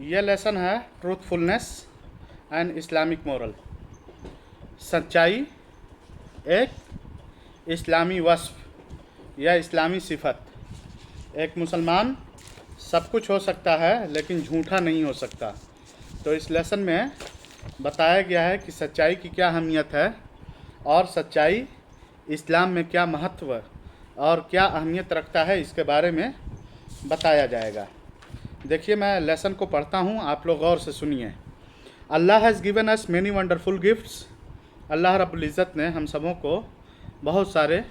ये लेसन है truthfulness and Islamic moral. सच्चाई एक इस्लामी वस्फ या इस्लामी सिफत। एक मुसलमान सब कुछ हो सकता है लेकिन झूठा नहीं हो सकता। तो इस लेसन में बताया गया है कि सच्चाई की क्या अहमियत है और सच्चाई इस्लाम में क्या महत्व और क्या अहमियत रखता है, इसके बारे में बताया जाएगा। देखिए, मैं लेसन को पढ़ता हूँ, आप लोग गौर से सुनिए। Allah has given us many wonderful gifts. अल्लाह रब्बुल इज़्ज़त ने हम सबों को बहुत सारे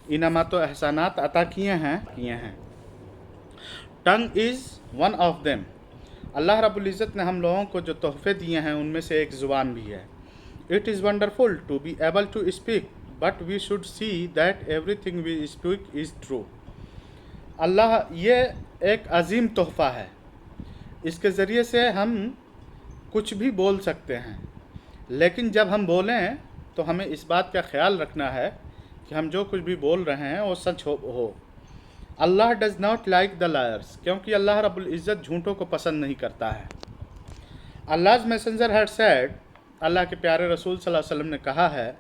इनामात व एहसानात अता किए हैं। Tongue is one of them. अल्लाह रब्बुल इज़्ज़त ने हम लोगों को जो तोहफे दिए हैं उनमें से एक ज़ुबान भी है। It is wonderful to be able to speak but we should see that everything we speak is true. अल्लाह ये एक अजीम तोहफ़ा है, इसके ज़रिए से हम कुछ भी बोल सकते हैं, लेकिन जब हम बोलें तो हमें इस बात का ख्याल रखना है कि हम जो कुछ भी बोल रहे हैं वो सच हो। Allah does not like the liars, क्योंकि अल्लाह रब्बुल इज़्ज़त झूठों को पसंद नहीं करता है। अल्लाह's मैसेंजर हैड सेड, अल्लाह के प्यारे रसूल सल्लल्लाहु अलैहि वसल्लम ने कहा है,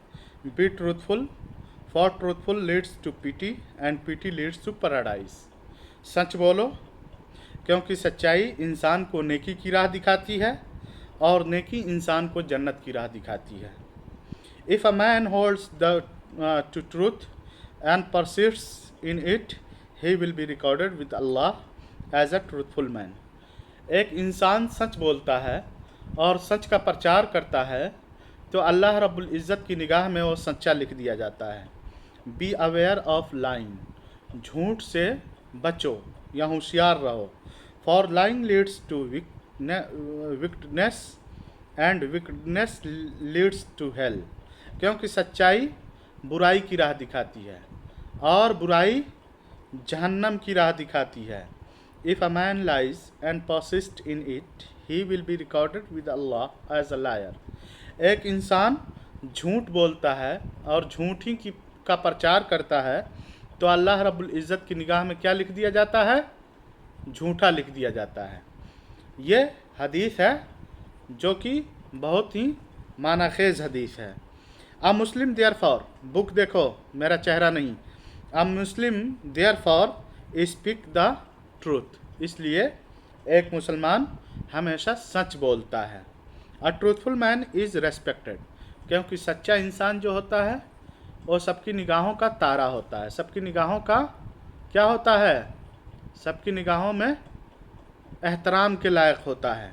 be truthful for truthful leads to piety and piety leads to paradise. सच बोलो क्योंकि सच्चाई इंसान को नेकी की राह दिखाती है और नेकी इंसान को जन्नत की राह दिखाती है। If a man holds the to truth and persists in it, he will be recorded with Allah as a truthful man. एक इंसान सच बोलता है और सच का प्रचार करता है तो अल्लाह रब्बुल इज़्ज़त की निगाह में वो सच्चा लिख दिया जाता है। बी अवेयर ऑफ लाइन, झूठ से बचो या होशियार रहो। For lying leads to wickedness and wickedness leads to hell, क्योंकि सच्चाई बुराई की राह दिखाती है और बुराई जहन्नम की राह दिखाती है। If a man lies and persist in it, he will be recorded with Allah as a liar. एक इंसान झूठ बोलता है और झूठ ही का प्रचार करता है तो अल्लाह रब्बुल इज़्ज़त की निगाह में क्या लिख दिया जाता है? झूठा लिख दिया जाता है। ये हदीस है जो कि बहुत ही मानाखेज हदीस है। अ मुस्लिम देयर फॉर, बुक देखो मेरा चेहरा नहीं, a Muslim therefore speak the truth, इसलिए एक मुसलमान हमेशा सच बोलता है। A truthful man is respected, क्योंकि सच्चा इंसान जो होता है वो सबकी निगाहों का तारा होता है। सबकी निगाहों का क्या होता है? सबकी निगाहों में एहतराम के लायक होता है।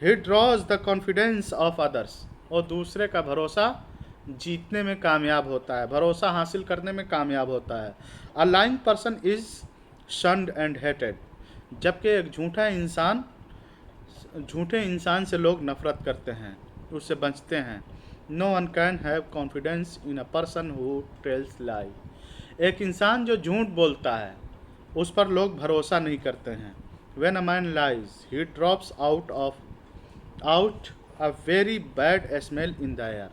ही drawers the confidence of others, और दूसरे का भरोसा जीतने में कामयाब होता है, भरोसा हासिल करने में कामयाब होता है। A lying person is shunned and hated, जबकि एक झूठे इंसान से लोग नफ़रत करते हैं, उससे बचते हैं। No one can have confidence in a person who tells lie, एक इंसान जो झूठ बोलता है उस पर लोग भरोसा नहीं करते हैं। When a man lies he drops out a very bad smell in the air,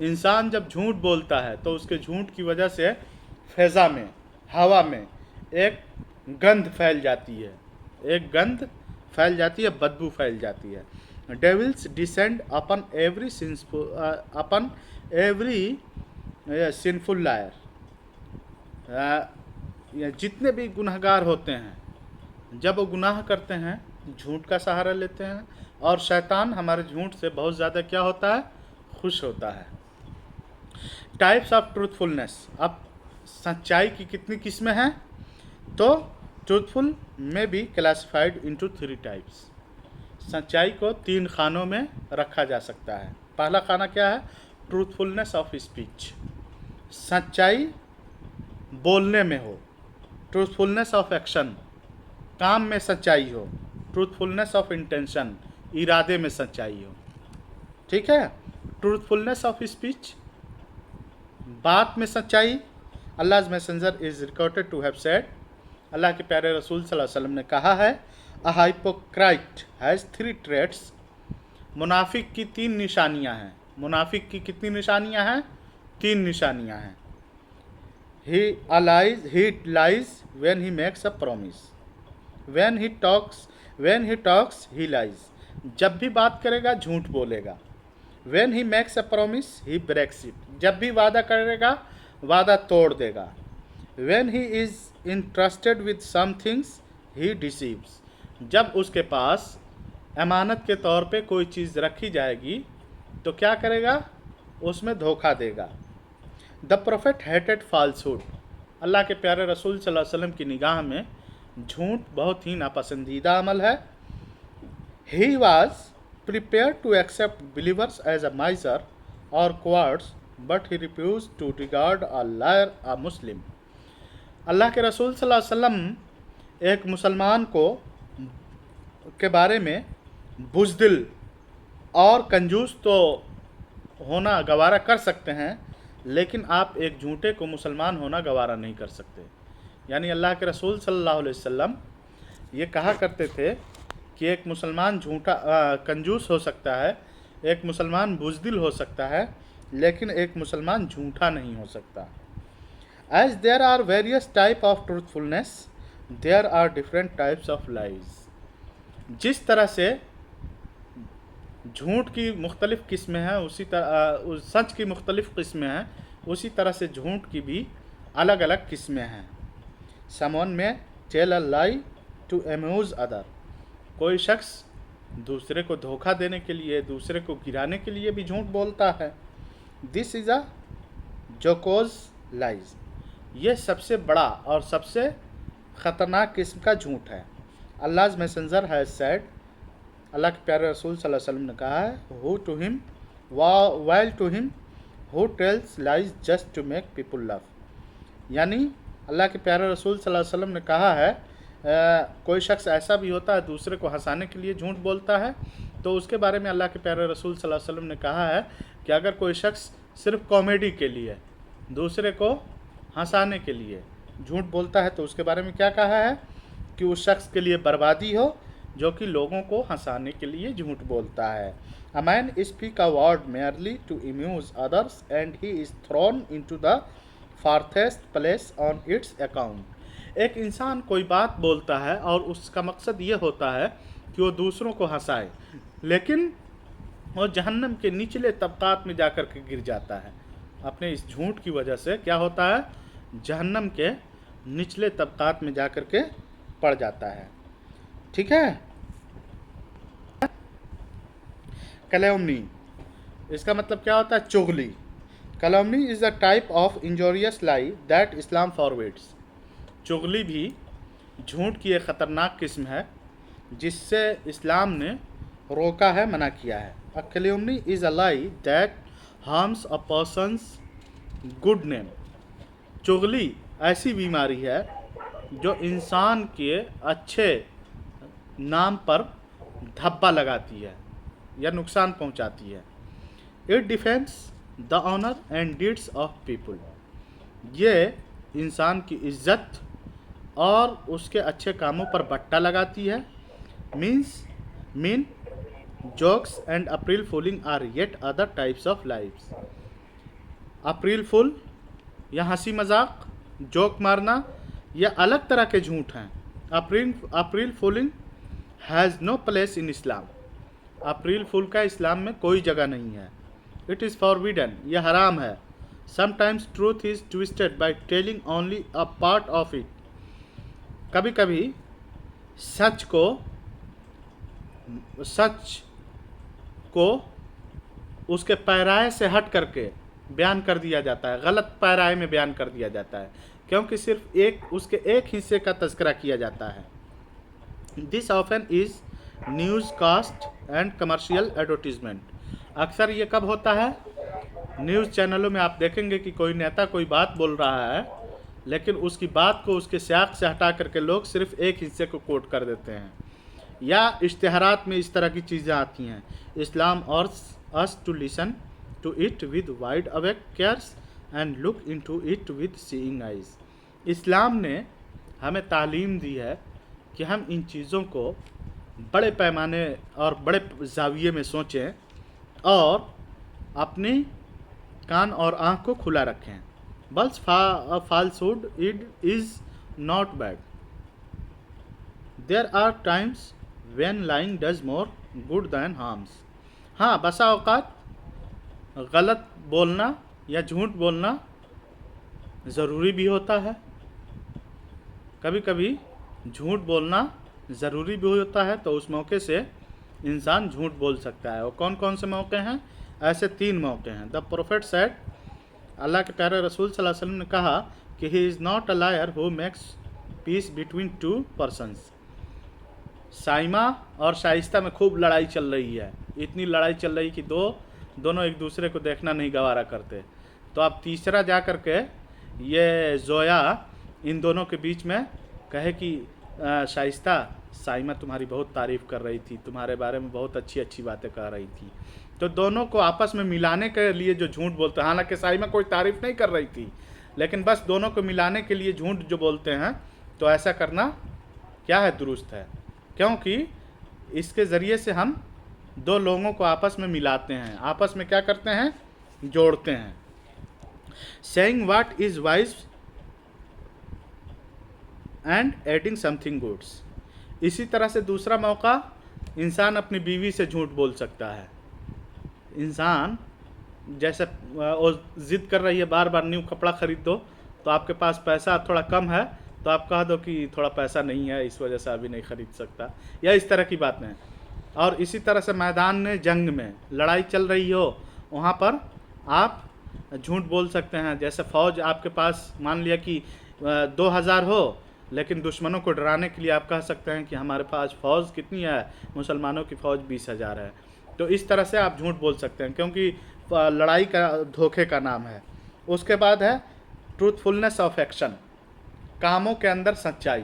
इंसान जब झूठ बोलता है तो उसके झूठ की वजह से फ़ज़ा में, हवा में एक गंध फैल जाती है, बदबू फैल जाती है। डेविल्स डिसेंड अपन एवरी सिंफुल लायर, जितने भी गुनहगार होते हैं जब वो गुनाह करते हैं झूठ का सहारा लेते हैं, और शैतान हमारे झूठ से बहुत ज़्यादा क्या होता है? खुश होता है। टाइप्स ऑफ ट्रूथफुलनेस, अब सच्चाई की कितनी किस्में हैं? तो ट्रूथफुल में बी क्लासिफाइड इनटू 3 टाइप्स। सच्चाई को 3 खानों में रखा जा सकता है। पहला खाना क्या है? ट्रूथफुलनेस ऑफ स्पीच, सच्चाई बोलने में हो। ट्रूथफुलनेस ऑफ एक्शन, काम में सच्चाई हो। ट्रूथफुलनेस ऑफ इंटेंशन, इरादे में सच्चाई हो। ठीक है। ट्रूथफुलनेस ऑफ स्पीच, बात में सच्चाई। Allah messenger is recorded to have said, अल्लाह के प्यारे रसूल सल्लल्लाहु अलैहि वसल्लम ने कहा है, अ हाइपोक्राइट हैज़ 3 ट्रेट्स, मुनाफिक की 3 निशानियां हैं। मुनाफिक की कितनी निशानियां हैं? 3 निशानियां हैं। He lies when he makes a promise, when he when he talks he lies, जब भी बात करेगा झूठ बोलेगा। When he makes a promise he breaks it, जब भी वादा करेगा वादा तोड़ देगा। When he is interested with some things he deceives, जब उसके पास अमानत के तौर पे कोई चीज़ रखी जाएगी तो क्या करेगा, उसमें धोखा देगा। द प्रोफेट हेटेड फॉल्सहुड, अल्लाह के प्यारे रसूल सल्लल्लाहु अलैहि वसल्लम की निगाह में झूठ बहुत ही नापसंदीदा अमल है। He was prepare to accept believers as a miser और cowards but he refuse to regard a liar a Muslim. अल्लाह के रसूल सल्लल्लाहु अलैहि वसल्लम एक मुसलमान को के बारे में बुज़दिल और कंजूस तो होना गवारा कर सकते हैं, लेकिन आप एक झूठे को मुसलमान होना गवारा नहीं कर सकते। यानी अल्लाह के रसूल सल्लल्लाहु अलैहि वसल्लम ये कहा करते थे कि एक मुसलमान झूठा कंजूस हो सकता है, एक मुसलमान बुज़दिल हो सकता है, लेकिन एक मुसलमान झूठा नहीं हो सकता। As there are various type of truthfulness there are different types of lies. जिस तरह से झूठ की मुख्तलिफ़ किस्में हैं, उसी तरह सच की मुख्तलिफ़ किस्में हैं, उसी तरह से झूठ की भी अलग अलग किस्में हैं। Someone may tell a lie to amuse other, कोई शख्स दूसरे को धोखा देने के लिए, दूसरे को गिराने के लिए भी झूठ बोलता है। दिस इज़ अ जोकोज लाइज, ये सबसे बड़ा और सबसे ख़तरनाक किस्म का झूठ है। अल्लाह's मैसेंजर हैज़ सेड, अल्लाह के प्यारे रसूल सल्लल्लाहु अलैहि वसल्लम ने कहा है, who to him while to him who tells lies just to make people love. यानी अल्लाह के प्यारे रसूल सल्लल्लाहु अलैहि वसल्लम ने कहा है कोई शख्स ऐसा भी होता है दूसरे को हंसाने के लिए झूठ बोलता है, तो उसके बारे में अल्लाह के प्यारे रसूल सल्लल्लाहु अलैहि वसल्लम ने कहा है कि अगर कोई शख्स सिर्फ कॉमेडी के लिए, दूसरे को हंसाने के लिए झूठ बोलता है तो उसके बारे में क्या कहा है कि उस शख्स के लिए बर्बादी हो जो कि लोगों को हंसाने के लिए झूठ बोलता है। A man speak a word merely to amuse others and he is thrown into the farthest place on its account. एक इंसान कोई बात बोलता है और उसका मकसद ये होता है कि वो दूसरों को हंसाए, लेकिन वो जहन्नम के निचले तबकात में जाकर के गिर जाता है। अपने इस झूठ की वजह से क्या होता है, जहन्नम के निचले तबकात में जाकर के पड़ जाता है। ठीक है। कैलमनी, इसका मतलब क्या होता है, चुगली। कैलमनी is a type of injurious lie that Islam forwards. चुगली भी झूठ की एक ख़तरनाक किस्म है जिससे इस्लाम ने रोका है, मना किया है। A calumny is a lie that harms a person's good name. चुगली ऐसी बीमारी है जो इंसान के अच्छे नाम पर धब्बा लगाती है या नुकसान पहुंचाती है। It defends the honour and deeds of people, ये इंसान की इज्जत और उसके अच्छे कामों पर बट्टा लगाती है। Mean jokes and April fooling are yet other types of lies. April fool या हंसी मजाक, जोक मारना, ये अलग तरह के झूठ हैं। April fooling has no place in Islam. April fool का इस्लाम में कोई जगह नहीं है। इट इज़ फॉरबिडन, ये हराम है। Sometimes truth is twisted by telling only a part of it. कभी कभी सच को उसके पैराए से हट करके बयान कर दिया जाता है, गलत पैराए में बयान कर दिया जाता है, क्योंकि सिर्फ उसके एक हिस्से का तज़किरा किया जाता है। This often is newscast and commercial advertisement. अक्सर ये कब होता है, न्यूज़ चैनलों में आप देखेंगे कि कोई नेता कोई बात बोल रहा है, लेकिन उसकी बात को उसके सियाक से हटा करके लोग सिर्फ एक हिस्से को कोट कर देते हैं, या इश्तिहारात में इस तरह की चीज़ें आती हैं। इस्लाम और us to listen to it with wide awake cares and look into it with seeing eyes। इस्लाम ने हमें तालीम दी है कि हम इन चीज़ों को बड़े पैमाने और बड़े जाविये में सोचें और अपनी कान और आँख को खुला रखें। Balls falsehood it is not bad। There are times when lying does more good than harms। हाँ, बसा औकात गलत बोलना या झूठ बोलना ज़रूरी भी होता है, कभी कभी झूठ बोलना ज़रूरी भी होता है, तो उस मौके से इंसान झूठ बोल सकता है। और कौन कौन से मौके हैं? ऐसे 3 मौके हैं। द प्रोफेट सेड, अल्लाह के प्यारे रसूल सल्लल्लाहु अलैहि वसल्लम ने कहा कि he is not a liar who makes peace between 2 persons. Saima और शाइस्ता में खूब लड़ाई चल रही है, इतनी लड़ाई चल रही कि दोनों एक दूसरे को देखना नहीं गवारा करते। तो अब तीसरा जा कर के ये जोया इन दोनों के बीच में कहे कि शाइस्ता, साइमा तुम्हारी बहुत तारीफ़ कर रही थी, तुम्हारे बारे में बहुत अच्छी अच्छी बातें कह रही थी। तो दोनों को आपस में मिलाने के लिए जो झूठ बोलते हैं, हालांकि साइमा कोई तारीफ़ नहीं कर रही थी, लेकिन बस दोनों को मिलाने के लिए झूठ जो बोलते हैं, तो ऐसा करना क्या है? दुरुस्त है, क्योंकि इसके ज़रिए से हम 2 लोगों को आपस में मिलाते हैं, आपस में क्या करते हैं? जोड़ते हैं। Saying what is wise and adding something goods. इसी तरह से दूसरा मौका, इंसान अपनी बीवी से झूठ बोल सकता है। इंसान जैसे वो ज़िद कर रही है बार बार न्यू कपड़ा ख़रीद दो, तो आपके पास पैसा थोड़ा कम है, तो आप कह दो कि थोड़ा पैसा नहीं है, इस वजह से अभी नहीं ख़रीद सकता, या इस तरह की बातें। और इसी तरह से मैदान में जंग में लड़ाई चल रही हो, वहाँ पर आप झूठ बोल सकते हैं। जैसे फ़ौज आपके पास मान लिया कि 2000 हो, लेकिन दुश्मनों को डराने के लिए आप कह सकते हैं कि हमारे पास फ़ौज कितनी है? मुसलमानों की फ़ौज 20,000 है। तो इस तरह से आप झूठ बोल सकते हैं, क्योंकि लड़ाई का धोखे का नाम है। उसके बाद है ट्रूथफुलनेस ऑफ एक्शन, कामों के अंदर सच्चाई।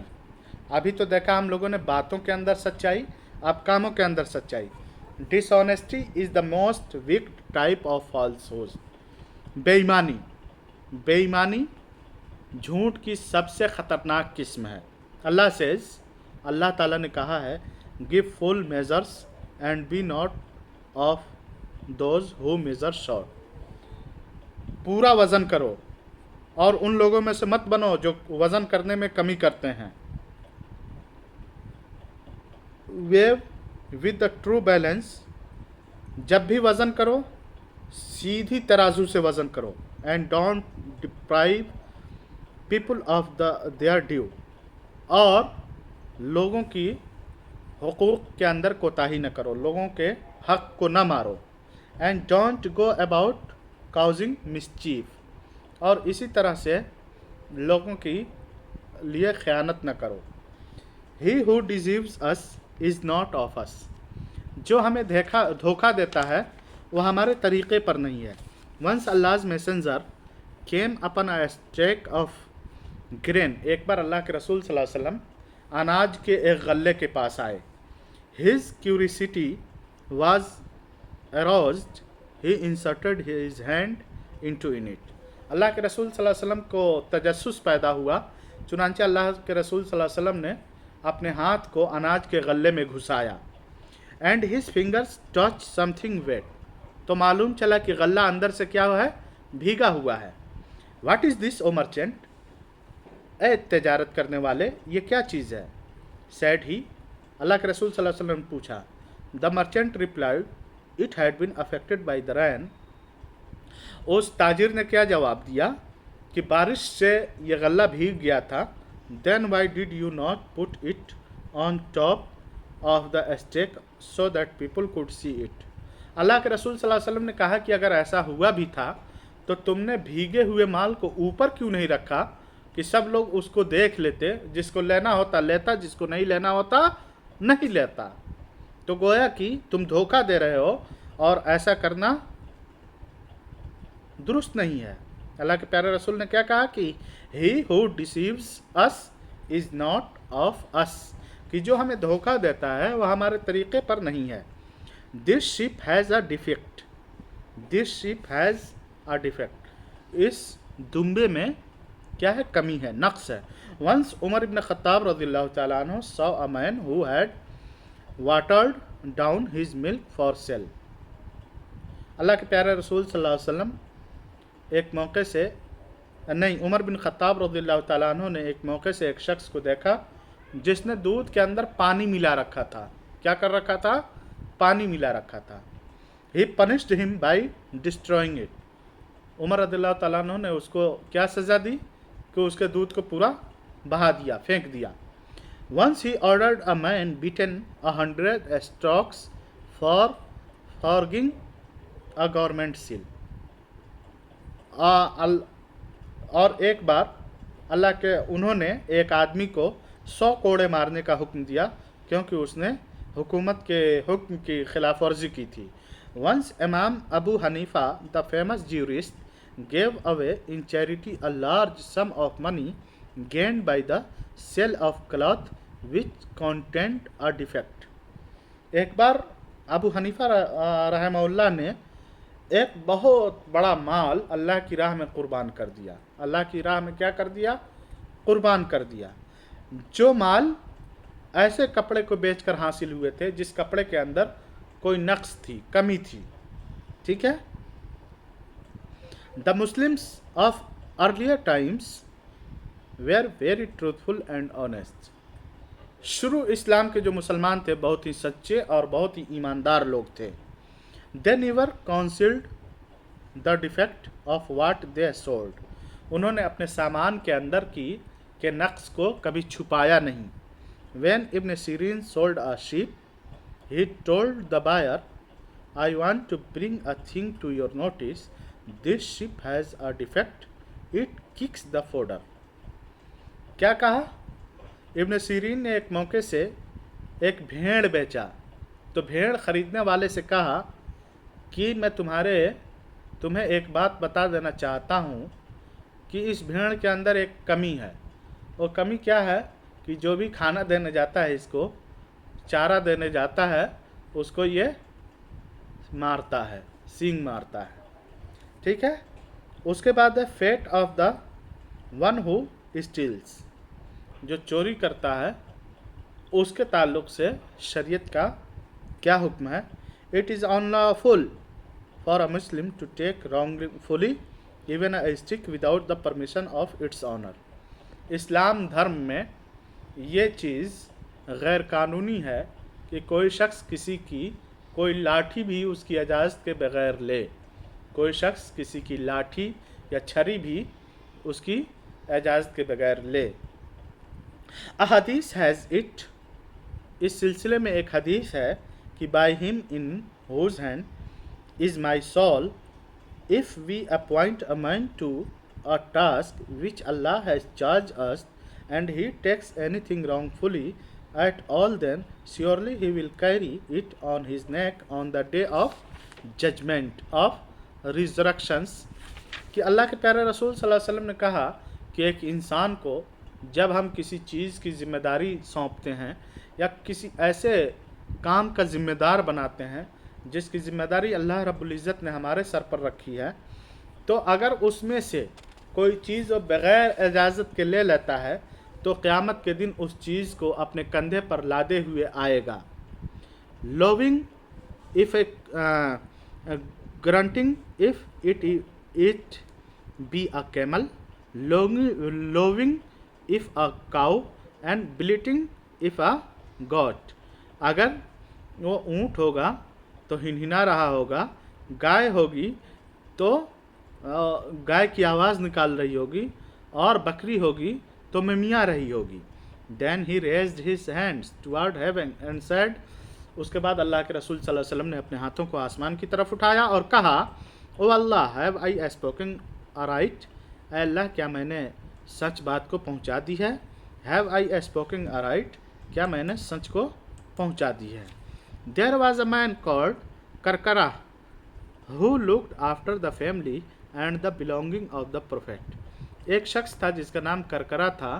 अभी तो देखा हम लोगों ने बातों के अंदर सच्चाई, अब कामों के अंदर सच्चाई। Dishonesty is the most weak type of falsehood. बेईमानी, बेईमानी झूठ की सबसे ख़तरनाक किस्म है। अल्लाह ताला ने कहा है, give full measures and be not of those who measure short. पूरा वज़न करो और उन लोगों में से मत बनो जो वज़न करने में कमी करते हैं। Wave with the true balance, जब भी वज़न करो सीधी तराजू से वज़न करो। And don't deprive people of their due, और लोगों की हुकूक के अंदर कोताही न करो, लोगों के हक को न मारो। And don't go about causing mischief, और इसी तरह से लोगों की लिए ख़यानत न करो। He who deceives us is not of us, जो हमें धोखा देता है वह हमारे तरीक़े पर नहीं है। Once Allah's messenger came upon a stack of grain, एक बार अल्लाह के रसूल सल्लल्लाहु अलैहि वसल्लम अनाज के एक गल्ले के पास आए। His curiosity was aroused, he inserted his hand into it. अल्लाह के रसूल सल्लल्लाहु अलैहि वसल्लम को तजस्सुस पैदा हुआ, चुनांचे अल्लाह के रसूल सल्लल्लाहु अलैहि वसल्लम ने अपने हाथ को अनाज के गल्ले में घुसाया। And his fingers touch something wet, तो मालूम चला कि गल्ला अंदर से क्या है? भीगा हुआ है। What is this O merchant, ए तजारत करने वाले, ये क्या चीज़ है? सैड ही, अल्लाह के रसूल सल्लल्लाहु अलैहि वसल्लम ने पूछा। The merchant replied, it had been affected by the rain. उस ताजिर ने क्या जवाब दिया कि बारिश से ये गल्ला भीग गया था। Then why did you not put it on top of the stack so that people could see it. अल्लाह के रसूल सल्लल्लाहु अलैहि वसल्लम ने कहा कि अगर ऐसा हुआ भी था तो तुमने भीगे हुए माल को ऊपर क्यों नहीं रखा कि सब लोग उसको देख लेते, जिसको लेना होता लेता, जिसको नहीं लेना होता नहीं लेता। तो गोया कि तुम धोखा दे रहे हो और ऐसा करना दुरुस्त नहीं है। अल्लाह के प्यारे रसूल ने क्या कहा कि he who deceives us is not of us, कि जो हमें धोखा देता है वह हमारे तरीक़े पर नहीं है। This ship has a defect, this ship has a defect, इस दुम्बे में क्या है? कमी है, नक्स है। वंस उमर इब्न खत्ताब रज़ियल्लाहु ताला अन्हु saw a man who had watered down his milk for sale. अल्लाह के प्यारे रसूल सल्लल्लाहु अलैहि वसल्लम एक मौके से उमर बिन खत्ताब रज़ियल्लाहु ताला अन्हु ने एक मौके से एक शख्स को देखा जिसने दूध के अंदर पानी मिला रखा था। क्या कर रखा था? पानी मिला रखा था। He punished him by destroying it. उमर रज़ियल्लाहु ताला अन्हु ने उसको क्या सज़ा दी कि उसके दूध को पूरा बहा दिया, फेंक दिया। Once he ordered a man beaten 100 strokes for forging a government seal। और एक बार अल्लाह के उन्होंने एक आदमी को 100 कोड़े मारने का हुक्म दिया क्योंकि उसने हुकूमत के हुक्म की खिलाफ वर्जी की थी। Once Imam Abu Hanifa, the famous jurist, gave away in charity a large sum of money gained by the sale of cloth which contained a defect। एक बार अबू हनीफा रहमहुल्लाह ने एक बहुत बड़ा माल अल्लाह की राह में कुर्बान कर दिया। अल्लाह की राह में क्या कर दिया? कुर्बान कर दिया। जो माल ऐसे कपड़े को बेचकर हासिल हुए थे जिस कपड़े के अंदर कोई नक्स थी, कमी थी। ठीक है। The Muslims of earlier times were very truthful and honest. शुरू इस्लाम के जो मुसलमान थे बहुत ही सच्चे और बहुत ही ईमानदार लोग थे। They never concealed the defect of what they sold. उन्होंने अपने सामान के अंदर के नक्स को कभी छुपाया नहीं। When Ibn Sirin sold a sheep, he told the buyer, I want to bring a thing to your notice. This sheep has a defect. It kicks the fodder। क्या कहा? इब्न सीरीन ने एक मौके से एक भेड़ बेचा तो भेड़ खरीदने वाले से कहा कि मैं तुम्हें एक बात बता देना चाहता हूँ कि इस भेड़ के अंदर एक कमी है। वो कमी क्या है कि जो भी खाना देने जाता है, इसको चारा देने जाता है, उसको ये मारता है, सींग मारता है। ठीक है। उसके बाद है fate of the one who steals. जो चोरी करता है उसके ताल्लुक से शरीयत का क्या हुक्म है? It is unlawful for a Muslim to take wrongfully even a stick without the permission of its owner. इस्लाम धर्म में ये चीज़ गैर कानूनी है कि कोई शख्स किसी की कोई लाठी भी उसकी इजाज़त के बगैर ले। कोई शख्स किसी की लाठी या छरी भी उसकी इजाज़त के बगैर ले। अ हदीस हैज़ इट, इस सिलसिले में एक हदीस है कि by him in whose hand is my soul, if we appoint a man to a task which Allah has charge us and he takes anything wrongfully at all, then surely he will carry it on his neck on the day of judgment of resurrections। कि अल्लाह के प्यारे रसूल सल्लल्लाहु अलैहि वसल्लम ने कहा कि एक इंसान को जब हम किसी चीज़ की जिम्मेदारी सौंपते हैं या किसी ऐसे काम का जिम्मेदार बनाते हैं जिसकी जिम्मेदारी अल्लाह रब्बुल इज़्ज़त ने हमारे सर पर रखी है, तो अगर उसमें से कोई चीज़ वो बग़ैर इजाज़त के ले लेता है तो क़यामत के दिन उस चीज़ को अपने कंधे पर लादे हुए आएगा। Lowing if a grunting if it be a camel, lowing if a cow and bleating if a goat. अगर वो ऊँट होगा तो हिनहिना रहा होगा, गाय होगी तो गाय की आवाज़ निकाल रही होगी, और बकरी होगी तो मिमिया रही होगी। Then he raised his hands toward heaven and said, उसके बाद अल्लाह के रसूल सल्लल्लाहु अलैहि वसल्लम ने अपने हाथों को आसमान की तरफ उठाया और कहा, O Allah, have I spoken right? अल्लाह, क्या मैंने सच बात को पहुंचा दी है? Have I spoken right? क्या मैंने सच को पहुंचा दी है? There was a man called Karkara who looked after the family and the belonging of the prophet. एक शख्स था जिसका नाम करकरा था।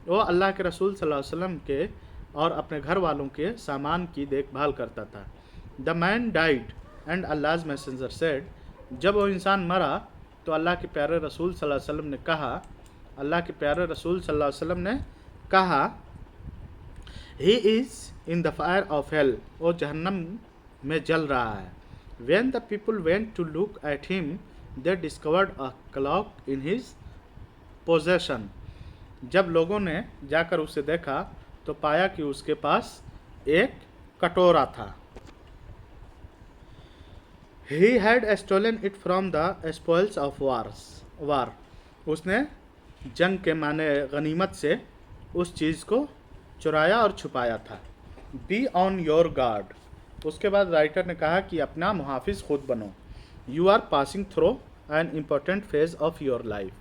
वो अल्लाह के रसूल सल्लल्लाहु अलैहि वसल्लम के और अपने घर वालों के सामान की देखभाल करता था। The man died and Allah's messenger said, जब वो इंसान मरा तो अल्लाह के प्यारे रसूल सल्लल्लाहु अलैहि वसल्लम ने कहा, अल्लाह के प्यारे रसूल सल्लल्लाहु अलैहि वसल्लम ने कहा, he is in the fire of hell, वो जहन्नम में जल रहा है। When the people went to look at him they discovered a cloak in his possession. जब लोगों ने जाकर उसे देखा तो पाया कि उसके पास एक कटोरा था। He had stolen it from the spoils of war. उसने जंग के माने गनीमत से उस चीज़ को चुराया और छुपाया था। Be on your guard. उसके बाद राइटर ने कहा कि अपना मुहाफिज खुद बनो। You are passing through an important phase of your life.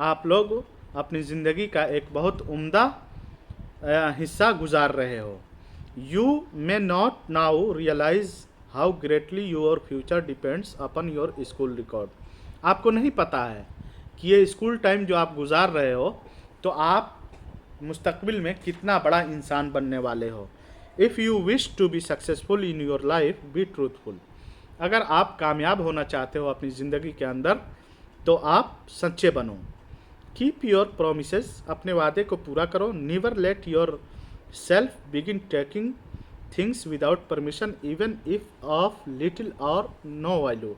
आप लोग अपनी ज़िंदगी का एक बहुत उम्दा हिस्सा गुजार रहे हो। You may not now realise how greatly your future depends upon your school record. आपको नहीं पता है कि ये स्कूल टाइम जो आप गुजार रहे हो तो आप मुस्तकबिल में कितना बड़ा इंसान बनने वाले हो। If you wish to be successful in your life be truthful. अगर आप कामयाब होना चाहते हो अपनी ज़िंदगी के अंदर तो आप सच्चे बनो। Keep your promises. अपने वादे को पूरा करो। Never let your self begin taking things without permission even if of little और नो वैल्यू।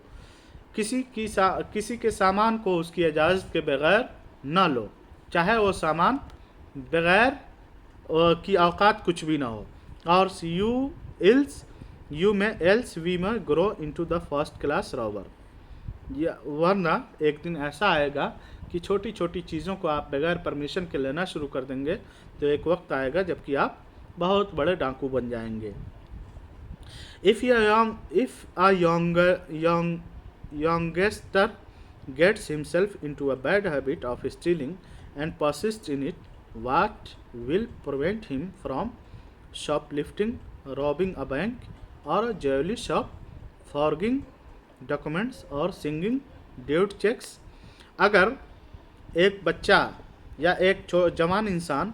किसी के सामान को उसकी इजाज़त के बगैर ना लो, चाहे वो सामान बगैर की औकात कुछ भी ना हो। और यू में एल्स वी में grow into the first class robber. वरना एक दिन ऐसा आएगा कि छोटी छोटी चीज़ों को आप बगैर परमिशन के लेना शुरू कर देंगे तो एक वक्त आएगा जबकि आप बहुत बड़े डाकू बन जाएंगे। If a youngster gets himself into a bad habit of stealing and persists in it, what will prevent him from shoplifting, robbing a bank or a jewelry shop, forging documents or singing dude checks? अगर एक बच्चा या एक जवान इंसान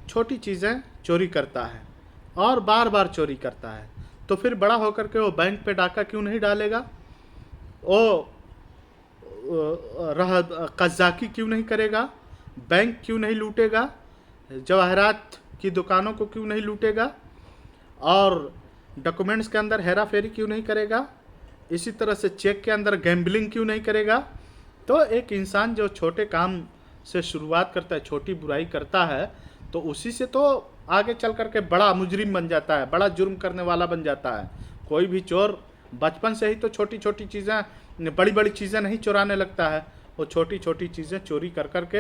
छोटी चीज़ें चोरी करता है और बार बार चोरी करता है तो फिर बड़ा होकर के वो बैंक पे डाका क्यों नहीं डालेगा? वो कज़ाकी क्यों नहीं करेगा? बैंक क्यों नहीं लूटेगा? जवाहरात की दुकानों को क्यों नहीं लूटेगा? और डॉक्यूमेंट्स के अंदर हेरा फेरी क्यों नहीं करेगा? इसी तरह से चेक के अंदर गैम्बलिंग क्यों नहीं करेगा? तो एक इंसान जो छोटे काम से शुरुआत करता है, छोटी बुराई करता है, तो उसी से तो आगे चल करके बड़ा मुजरिम बन जाता है, बड़ा जुर्म करने वाला बन जाता है। कोई भी चोर बचपन से ही तो छोटी छोटी चीज़ें, बड़ी बड़ी चीज़ें नहीं चुराने लगता है। वो छोटी छोटी चीज़ें चोरी कर करके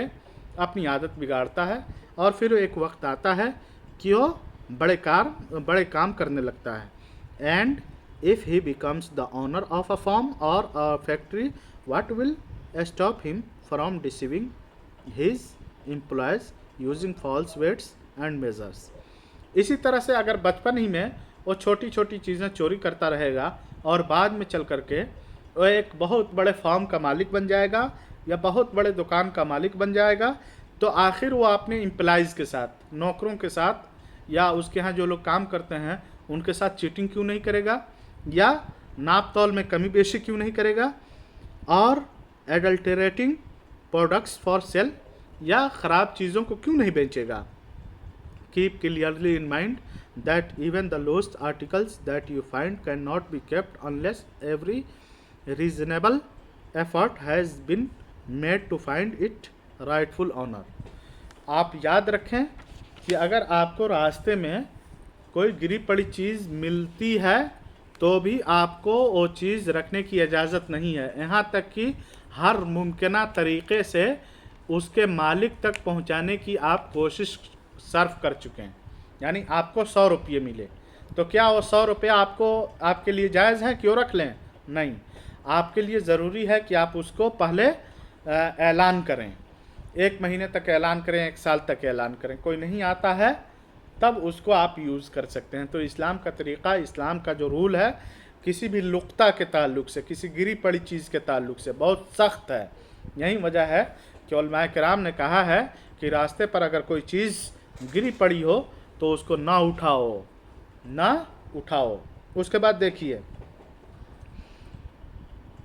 अपनी आदत बिगाड़ता है और फिर एक वक्त आता है कि वो बड़े काम करने लगता है। And if he becomes the owner of a farm और a factory, what will stop him from deceiving his employees using false weights and measures. इसी तरह से अगर बचपन ही में वो छोटी छोटी चीज़ें चोरी करता रहेगा और बाद में चल करके वो एक बहुत बड़े फॉर्म का मालिक बन जाएगा या बहुत बड़े दुकान का मालिक बन जाएगा, तो आखिर वो अपने एम्प्लॉयज़ के साथ, नौकरों के साथ या उसके यहाँ जो लोग काम करते हैं उनके साथ चीटिंग क्यों नहीं करेगा या नाप तौल में कमी बेशी क्यों नहीं करेगा और एडल्टरेटिंग प्रोडक्ट्स फॉर सेल या ख़राब चीज़ों को क्यों नहीं बेचेगा। Keep clearly in mind that even the lowest articles that you find cannot be kept unless every reasonable effort has been made to find it rightful owner। आप याद रखें कि अगर आपको रास्ते में कोई गिरी पड़ी चीज़ मिलती है तो भी आपको वो चीज़ रखने की इजाज़त नहीं है, यहाँ तक कि हर मुमकिन तरीक़े से उसके मालिक तक पहुँचाने की आप कोशिश सर्फ कर चुके हैं। यानी आपको 100 रुपये मिले तो क्या वो 100 रुपये आपके लिए जायज़ है क्यों रख लें? नहीं, आपके लिए ज़रूरी है कि आप उसको पहले ऐलान करें, 1 महीने तक ऐलान करें, 1 साल तक ऐलान करें। कोई नहीं आता है तब उसको आप यूज़ कर सकते हैं। तो इस्लाम का तरीक़ा, इस्लाम का जो रूल है किसी भी लुक़्ता के ताल्लुक़ से, किसी गिरी पड़ी चीज़ के ताल्लुक़ से बहुत सख्त है। यही वजह है कि उलमाए किराम ने कहा है कि रास्ते पर अगर कोई चीज़ गिरी पड़ी हो तो उसको ना उठाओ। उसके बाद देखिए,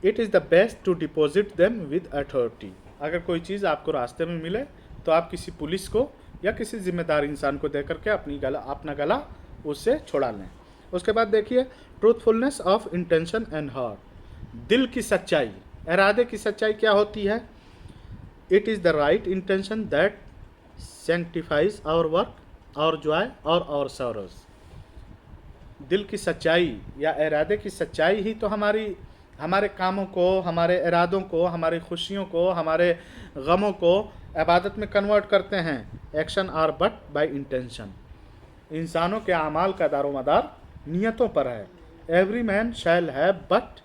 it is the best to deposit them with authority. अगर कोई चीज़ आपको रास्ते में मिले तो आप किसी पुलिस को या किसी जिम्मेदार इंसान को दे करके अपना गला उससे छुड़ा लें। उसके बाद देखिए, truthfulness of intention and heart. दिल की सच्चाई, इरादे की सच्चाई क्या होती है? It is the right intention that sanctifies our work और जॉय और आवर सॉरोज। दिल की सच्चाई या इरादे की सच्चाई ही तो हमारे कामों को, हमारे इरादों को, हमारी खुशियों को, हमारे गमों को इबादत में कन्वर्ट करते हैं। Action are but by intention. इंसानों के अमाल का दारोमदार नियतों पर है। Every man shall have but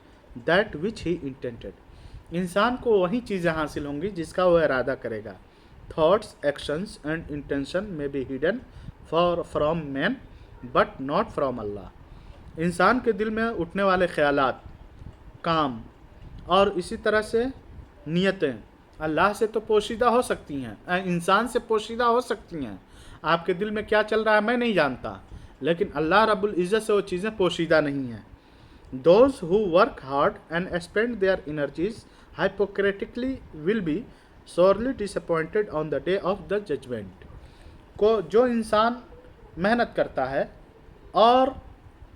that which he intended. इंसान को वही चीज़ें हासिल होंगी जिसका वो इरादा करेगा। Thoughts, actions and intention may be hidden from man but not from Allah. इंसान के दिल में उठने वाले ख्यालात, काम और इसी तरह से नियतें अल्लाह से तो पोशीदा हो सकती हैं, इंसान से पोशीदा हो सकती हैं। आपके दिल में क्या चल रहा है मैं नहीं जानता, लेकिन अल्लाह रब्बुल इज़्ज़त से वो चीज़ें पोशीदा नहीं हैं। Those who work hard and spend their energies hypocritically will be sorely disappointed on the day of the judgment। को जो इंसान मेहनत करता है और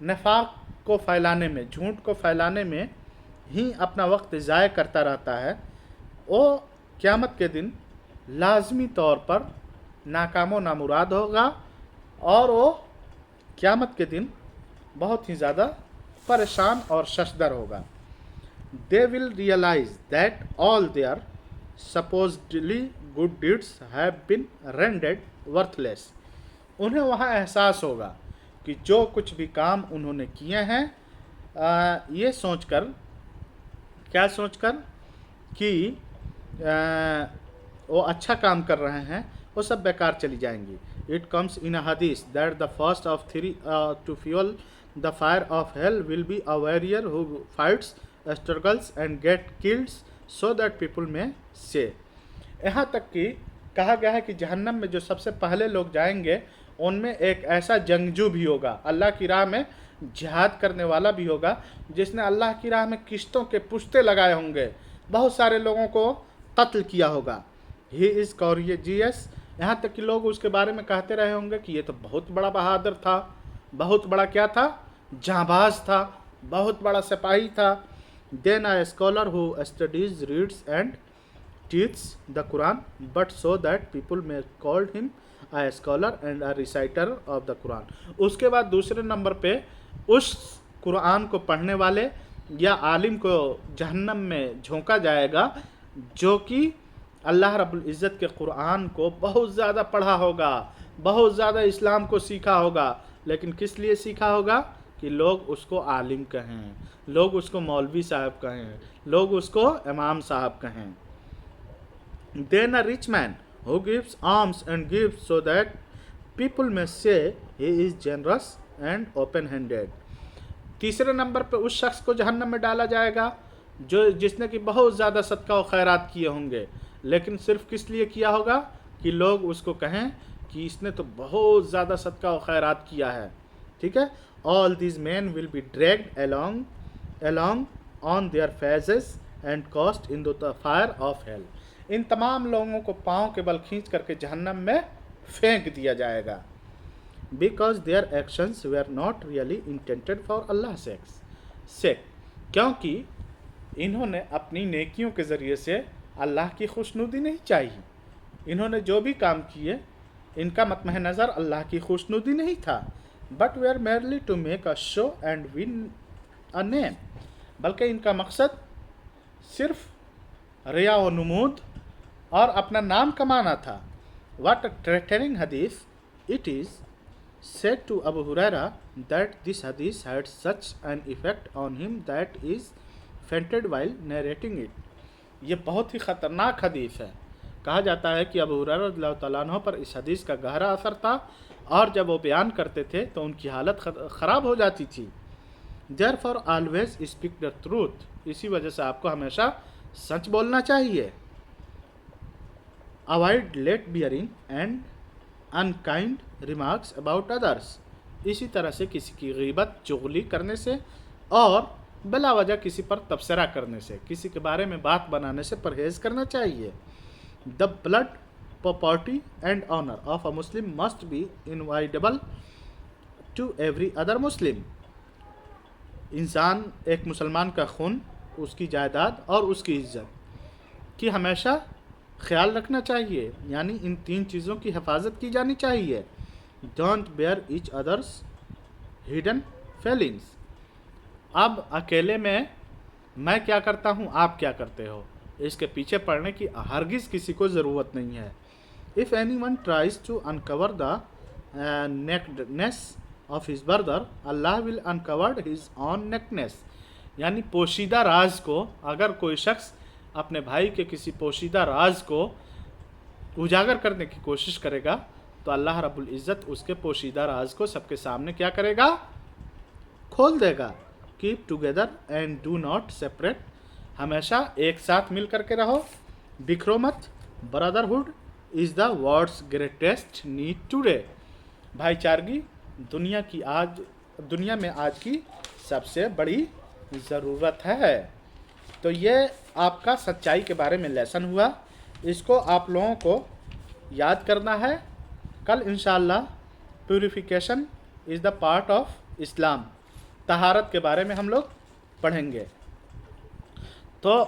नफाक को फैलाने में, झूठ को फैलाने में ही अपना वक्त ज़ाय करता रहता है, वो क़यामत के दिन लाजमी तौर पर नाकाम व नामुराद होगा और वो क़यामत के दिन बहुत ही ज़्यादा परेशान और शशदर होगा। They will realise that all their supposedly good deeds have been rendered worthless। उन्हें वहाँ एहसास होगा कि जो कुछ भी काम उन्होंने किए हैं, ये सोचकर, क्या सोचकर कि वो अच्छा काम कर रहे हैं, वो सब बेकार चली जाएंगी। इट कम्स इन अ हदीस that the first of three to fuel the fire of hell will be a warrior who fights, struggles and get killed so that people may say. यहाँ तक कि कहा गया है कि जहन्नम में जो सबसे पहले लोग जाएंगे उनमें एक ऐसा जंगजू भी होगा, अल्लाह की राह में जिहाद करने वाला भी होगा, जिसने अल्लाह की राह में किश्तों के पुश्ते लगाए होंगे, बहुत सारे लोगों को कत्ल किया होगा। He is courageous. यहाँ तक कि लोग उसके बारे में कहते रहे होंगे कि ये तो बहुत बड़ा बहादुर था, बहुत बड़ा क्या था, जांबाज था, बहुत बड़ा सिपाही था। Then a scholar who studies, reads and teaches the Quran, but so that people may call him a scholar and a reciter of the Quran। उसके बाद दूसरे नंबर पे उस कुरान को पढ़ने वाले या आलिम को जहन्नम में झोंका जाएगा जो कि अल्लाह रब्बुल इज़्ज़त के कुरान को बहुत ज़्यादा पढ़ा होगा, बहुत ज़्यादा इस्लाम को सीखा होगा, लेकिन किस लिए सीखा होगा कि लोग उसको आलिम कहें, लोग उसको मौलवी साहब कहें, लोग उसको इमाम साहब कहें। Then a rich man who gives alms and gives so that people may say he is generous and open handed. तीसरे नंबर पे उस शख्स को जहन्नम में डाला जाएगा जिसने कि बहुत ज़्यादा सदका व खैरात किए होंगे, लेकिन सिर्फ किस लिए किया होगा कि लोग उसको कहें कि इसने तो बहुत ज़्यादा सदका व खैरात किया है। ठीक है। All these men will be dragged along on their faces and cast into the fire of hell। इन तमाम लोगों को पाँव के बल खींच करके जहन्नम में फेंक दिया जाएगा। Because their actions were not really intended for Allah's sake। क्योंकि इन्होंने अपनी नेकियों के ज़रिए से अल्लाह की खुशनुदी नहीं चाहिए। इन्होंने जो भी काम किए, इनका मतमह नज़र अल्लाह की खुशनुदी नहीं था, but we are merely to make a show and win a name. बल्कि इनका मकसद सिर्फ रिया व नमूद और अपना नाम कमाना था। What a threatening hadith it is said to Abu Hurairah that this hadith had such an effect on him that he fainted while narrating it. ये बहुत ही ख़तरनाक हदीस है। कहा जाता है कि अबू हुरैरा रज़ियल्लाहु तआला अन्हु पर इस हदीस का गहरा असर था और जब वो बयान करते थे तो उनकी हालत ख़राब हो जाती थी। Therefore always speak the truth. इसी वजह से आपको हमेशा सच बोलना चाहिए। अवॉइड लेट bearing and unkind remarks about others. इसी तरह से किसी की गीबत, चुगली करने से और बिला वजह किसी पर तबसरा करने से, किसी के बारे में बात बनाने से परहेज़ करना चाहिए। The blood, property and honor of a Muslim must be inviolable to every other Muslim। इंसान, एक मुसलमान का खून, उसकी जायदाद और उसकी इज्जत की हमेशा ख्याल रखना चाहिए, यानी इन तीन चीज़ों की हिफाजत की जानी चाहिए। Don't bare each others hidden feelings. अब अकेले में मैं क्या करता हूँ, आप क्या करते हो, इसके पीछे पड़ने की हरगिज़ किसी को ज़रूरत नहीं है. If anyone tries to uncover the nakedness of his brother, Allah will uncover his own nakedness. यानी पोशीदा राज को अगर कोई शख्स अपने भाई के किसी पोशीदा राज को उजागर करने की कोशिश करेगा तो अल्लाह रब्बुल इज़्ज़त उसके पोशीदा राज को सबके सामने क्या करेगा, खोल देगा. Keep together and do not separate. हमेशा एक साथ मिल करके रहो, बिखरो मत. Brotherhood is the world's greatest need today. भाईचारगी दुनिया में आज की सबसे बड़ी ज़रूरत है. तो ये आपका सच्चाई के बारे में लेसन हुआ. इसको आप लोगों को याद करना है. कल इंशाअल्लाह purification is the part of Islam, तहारत के बारे में हम लोग पढ़ेंगे. तो